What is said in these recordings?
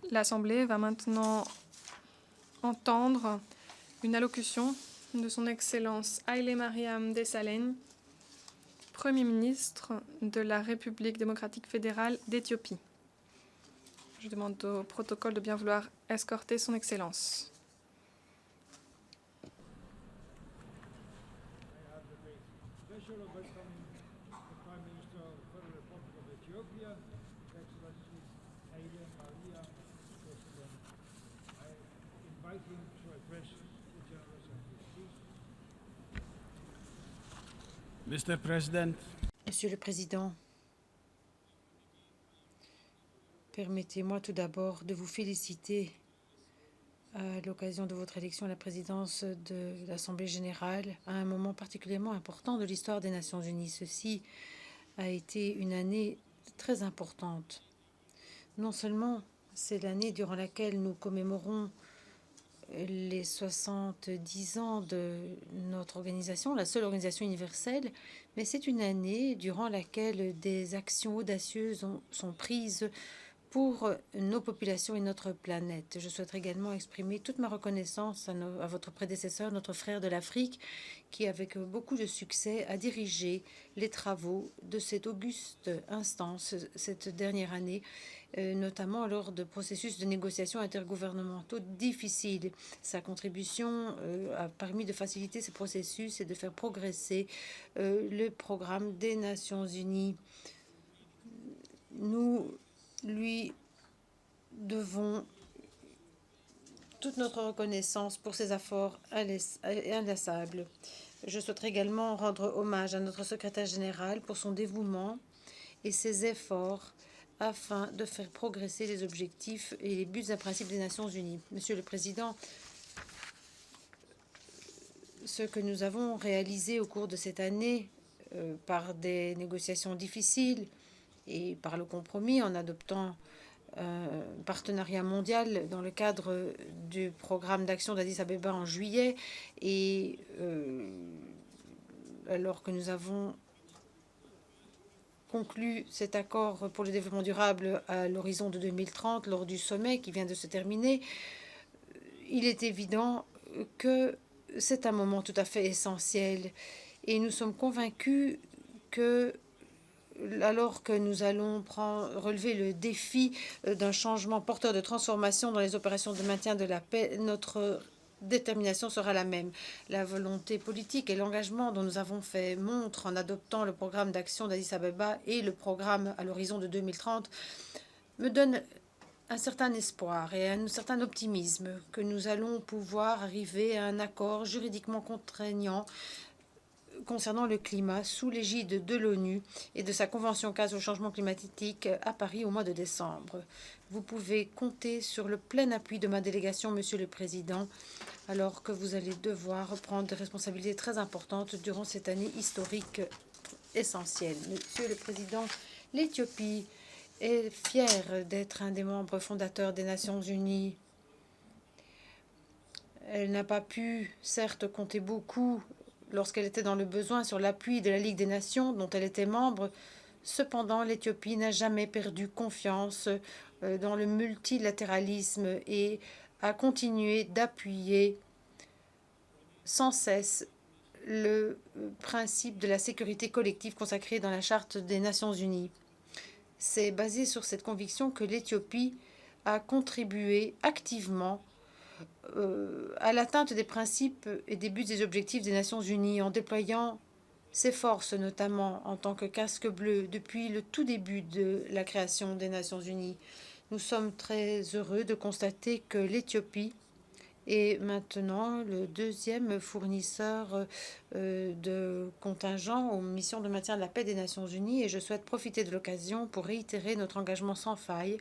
L'Assemblée va maintenant entendre une allocution de son Excellence Haile Mariam Desalegn, Premier ministre de la République démocratique fédérale d'Éthiopie. Je demande au protocole de bien vouloir escorter son Excellence. Mr. President, Monsieur le Président, permettez-moi tout d'abord de vous féliciter à l'occasion de votre élection à la présidence de l'Assemblée générale à un moment particulièrement important de l'histoire des Nations unies. Ceci a été une année très importante. Non seulement c'est l'année durant laquelle nous commémorons les 70 ans de notre organisation, la seule organisation universelle, mais c'est une année durant laquelle des actions audacieuses sont prises pour nos populations et notre planète. Je souhaiterais également exprimer toute ma reconnaissance à votre prédécesseur, notre frère de l'Afrique, qui, avec beaucoup de succès, a dirigé les travaux de cette auguste instance cette dernière année, notamment lors de processus de négociations intergouvernementaux difficiles. Sa contribution a permis de faciliter ces processus et de faire progresser le programme des Nations unies. Nous lui devons toute notre reconnaissance pour ses efforts inlassables. Je souhaiterais également rendre hommage à notre secrétaire général pour son dévouement et ses efforts afin de faire progresser les objectifs et les buts et principes des Nations unies. Monsieur le Président, ce que nous avons réalisé au cours de cette année par des négociations difficiles et par le compromis en adoptant un partenariat mondial dans le cadre du programme d'action d'Addis Abeba en juillet, et alors que nous avons conclu cet accord pour le développement durable à l'horizon de 2030 lors du sommet qui vient de se terminer, il est évident que c'est un moment tout à fait essentiel et nous sommes convaincus que alors que nous allons relever le défi d'un changement porteur de transformation dans les opérations de maintien de la paix, notre détermination sera la même. La volonté politique et l'engagement dont nous avons fait montre en adoptant le programme d'action d'Addis Abeba et le programme à l'horizon de 2030 me donnent un certain espoir et un certain optimisme que nous allons pouvoir arriver à un accord juridiquement contraignant concernant le climat sous l'égide de l'ONU et de sa convention cadre au changement climatique à Paris au mois de décembre. Vous pouvez compter sur le plein appui de ma délégation, Monsieur le Président, alors que vous allez devoir prendre des responsabilités très importantes durant cette année historique essentielle. Monsieur le Président, l'Éthiopie est fière d'être un des membres fondateurs des Nations unies. Elle n'a pas pu, certes, compter beaucoup lorsqu'elle était dans le besoin sur l'appui de la Ligue des Nations dont elle était membre. Cependant, l'Éthiopie n'a jamais perdu confiance dans le multilatéralisme et a continué d'appuyer sans cesse le principe de la sécurité collective consacré dans la Charte des Nations unies. C'est basé sur cette conviction que l'Éthiopie a contribué activement à l'atteinte des principes et des buts et objectifs des Nations unies en déployant ses forces, notamment en tant que casque bleu, depuis le tout début de la création des Nations unies. Nous sommes très heureux de constater que l'Éthiopie est maintenant le deuxième fournisseur de contingents aux missions de maintien de la paix des Nations unies, et je souhaite profiter de l'occasion pour réitérer notre engagement sans faille.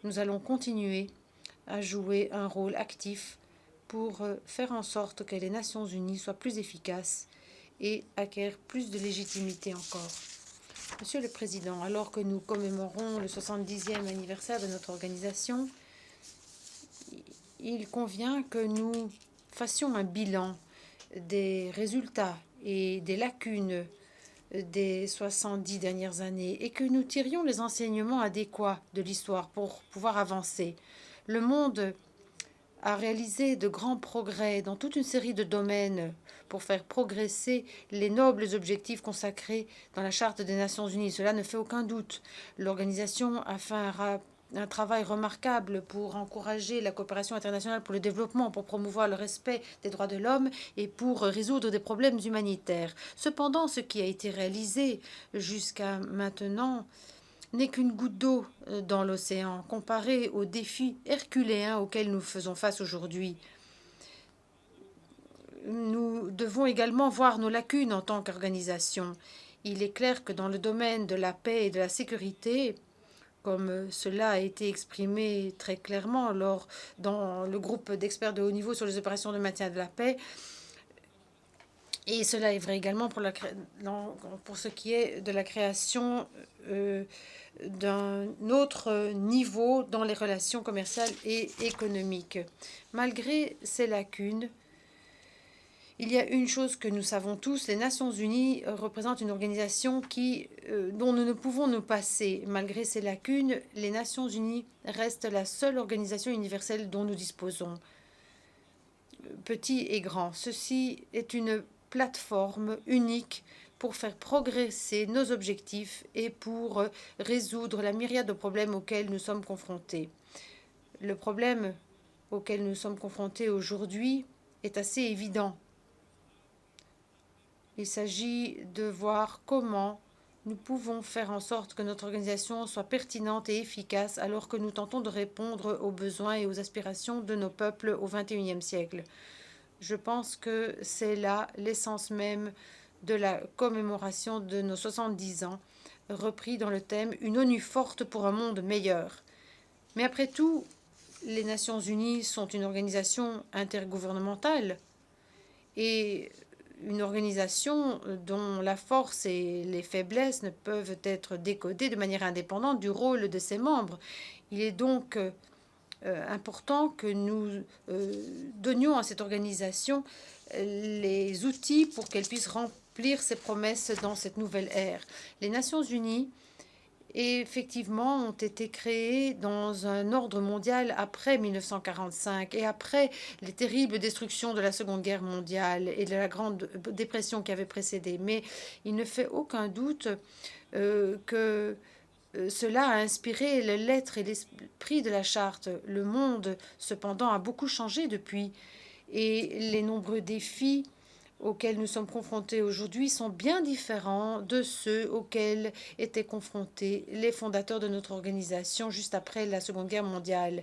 Nous allons continuer à jouer un rôle actif pour faire en sorte que les Nations unies soient plus efficaces et acquièrent plus de légitimité encore. Monsieur le Président, alors que nous commémorons le 70e anniversaire de notre organisation, il convient que nous fassions un bilan des résultats et des lacunes des 70 dernières années et que nous tirions les enseignements adéquats de l'histoire pour pouvoir avancer. Le monde a réalisé de grands progrès dans toute une série de domaines pour faire progresser les nobles objectifs consacrés dans la Charte des Nations Unies. Cela ne fait aucun doute. L'organisation a fait un travail remarquable pour encourager la coopération internationale pour le développement, pour promouvoir le respect des droits de l'homme et pour résoudre des problèmes humanitaires. Cependant, ce qui a été réalisé jusqu'à maintenant n'est qu'une goutte d'eau dans l'océan comparé aux défis herculéens auxquels nous faisons face aujourd'hui. Nous devons également voir nos lacunes en tant qu'organisation. Il est clair que dans le domaine de la paix et de la sécurité, comme cela a été exprimé très clairement dans le groupe d'experts de haut niveau sur les opérations de maintien de la paix, et cela est vrai également pour ce qui est de la création d'un autre niveau dans les relations commerciales et économiques. Malgré ces lacunes, il y a une chose que nous savons tous, les Nations Unies représentent une organisation dont nous ne pouvons nous passer. Malgré ces lacunes, les Nations Unies restent la seule organisation universelle dont nous disposons, petit et grand. Ceci est une plateforme unique pour faire progresser nos objectifs et pour résoudre la myriade de problèmes auxquels nous sommes confrontés. Le problème auquel nous sommes confrontés aujourd'hui est assez évident. Il s'agit de voir comment nous pouvons faire en sorte que notre organisation soit pertinente et efficace alors que nous tentons de répondre aux besoins et aux aspirations de nos peuples au XXIe siècle. Je pense que c'est là l'essence même de la commémoration de nos 70 ans, repris dans le thème « Une ONU forte pour un monde meilleur ». Mais après tout, les Nations Unies sont une organisation intergouvernementale et une organisation dont la force et les faiblesses ne peuvent être décodées de manière indépendante du rôle de ses membres. Il est donc important que nous donnions à cette organisation les outils pour qu'elle puisse remplir ses promesses dans cette nouvelle ère. Les Nations Unies, effectivement, ont été créées dans un ordre mondial après 1945 et après les terribles destructions de la Seconde Guerre mondiale et de la Grande Dépression qui avait précédé. Mais il ne fait aucun doute que cela a inspiré les lettres et l'esprit de la charte. Le monde, cependant, a beaucoup changé depuis et les nombreux défis auxquels nous sommes confrontés aujourd'hui sont bien différents de ceux auxquels étaient confrontés les fondateurs de notre organisation juste après la Seconde Guerre mondiale.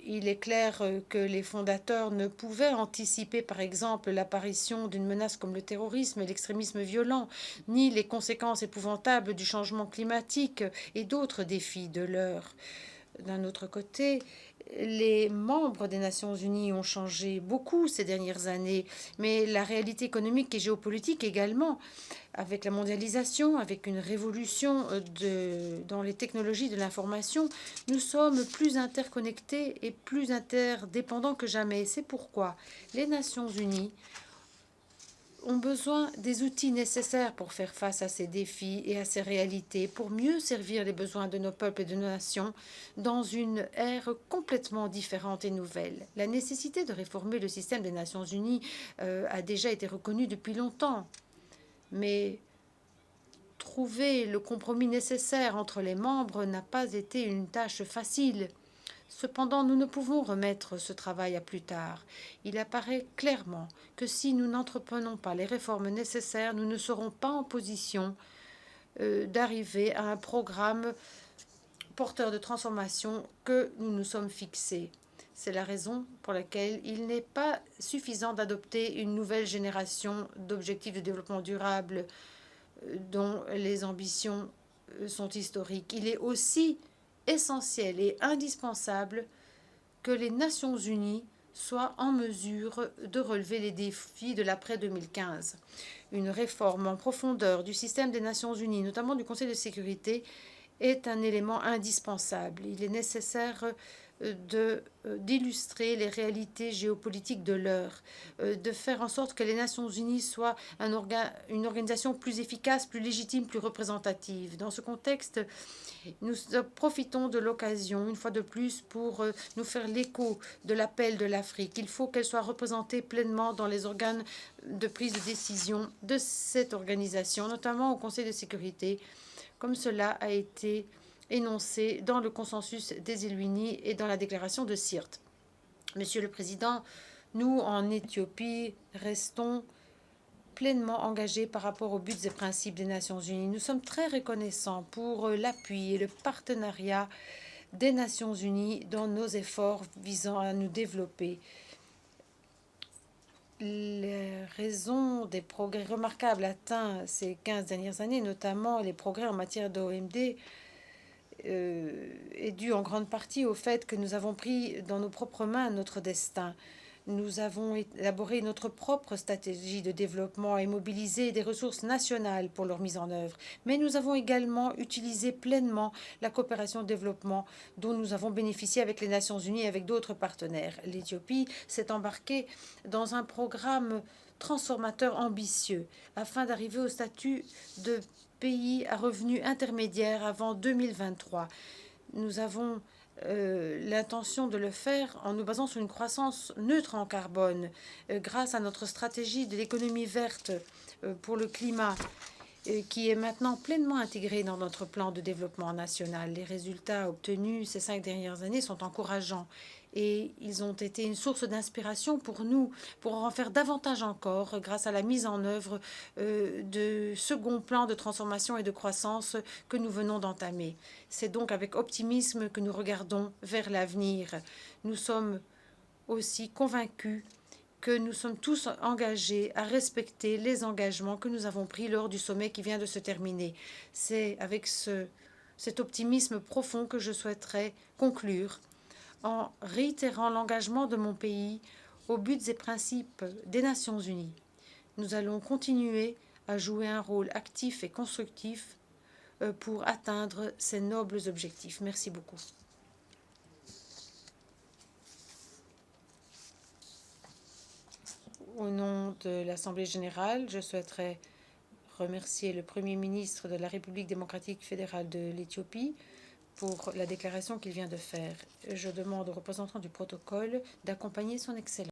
Il est clair que les fondateurs ne pouvaient anticiper, par exemple, l'apparition d'une menace comme le terrorisme et l'extrémisme violent, ni les conséquences épouvantables du changement climatique et d'autres défis de l'heure. D'un autre côté, les membres des Nations Unies ont changé beaucoup ces dernières années, mais la réalité économique et géopolitique également, avec la mondialisation, avec une révolution dans les technologies de l'information, nous sommes plus interconnectés et plus interdépendants que jamais. C'est pourquoi les Nations Unies ont besoin des outils nécessaires pour faire face à ces défis et à ces réalités, pour mieux servir les besoins de nos peuples et de nos nations dans une ère complètement différente et nouvelle. La nécessité de réformer le système des Nations Unies a déjà été reconnue depuis longtemps, mais trouver le compromis nécessaire entre les membres n'a pas été une tâche facile. Cependant, nous ne pouvons remettre ce travail à plus tard. Il apparaît clairement que si nous n'entreprenons pas les réformes nécessaires, nous ne serons pas en position d'arriver à un programme porteur de transformation que nous nous sommes fixés. C'est la raison pour laquelle il n'est pas suffisant d'adopter une nouvelle génération d'objectifs de développement durable dont les ambitions sont historiques. Il est aussi essentiel et indispensable que les Nations Unies soient en mesure de relever les défis de l'après 2015. Une réforme en profondeur du système des Nations Unies, notamment du Conseil de sécurité, est un élément indispensable. Il est nécessaire d'illustrer les réalités géopolitiques de l'heure, de faire en sorte que les Nations Unies soient une organisation plus efficace, plus légitime, plus représentative. Dans ce contexte, nous profitons de l'occasion, une fois de plus, pour nous faire l'écho de l'appel de l'Afrique. Il faut qu'elle soit représentée pleinement dans les organes de prise de décision de cette organisation, notamment au Conseil de sécurité, comme cela a été énoncé dans le consensus des Îles Unies et dans la déclaration de Sirte. Monsieur le Président, nous, en Éthiopie, restons pleinement engagés par rapport aux buts et principes des Nations Unies. Nous sommes très reconnaissants pour l'appui et le partenariat des Nations Unies dans nos efforts visant à nous développer. Les raisons des progrès remarquables atteints ces 15 dernières années, notamment les progrès en matière d'OMD, est due en grande partie au fait que nous avons pris dans nos propres mains notre destin. Nous avons élaboré notre propre stratégie de développement et mobilisé des ressources nationales pour leur mise en œuvre. Mais nous avons également utilisé pleinement la coopération de développement dont nous avons bénéficié avec les Nations Unies et avec d'autres partenaires. L'Éthiopie s'est embarquée dans un programme transformateur ambitieux afin d'arriver au statut de pays à revenus intermédiaires avant 2023. Nous avons l'intention de le faire en nous basant sur une croissance neutre en carbone grâce à notre stratégie de l'économie verte pour le climat qui est maintenant pleinement intégrée dans notre plan de développement national. Les résultats obtenus ces 5 dernières années sont encourageants et ils ont été une source d'inspiration pour nous, pour en faire davantage encore grâce à la mise en œuvre de second plan de transformation et de croissance que nous venons d'entamer. C'est donc avec optimisme que nous regardons vers l'avenir. Nous sommes aussi convaincus que nous sommes tous engagés à respecter les engagements que nous avons pris lors du sommet qui vient de se terminer. C'est avec cet optimisme profond que je souhaiterais conclure en réitérant l'engagement de mon pays aux buts et principes des Nations Unies. Nous allons continuer à jouer un rôle actif et constructif pour atteindre ces nobles objectifs. Merci beaucoup. Au nom de l'Assemblée générale, je souhaiterais remercier le Premier ministre de la République démocratique fédérale de l'Éthiopie pour la déclaration qu'il vient de faire. Je demande aux représentants du protocole d'accompagner son Excellence.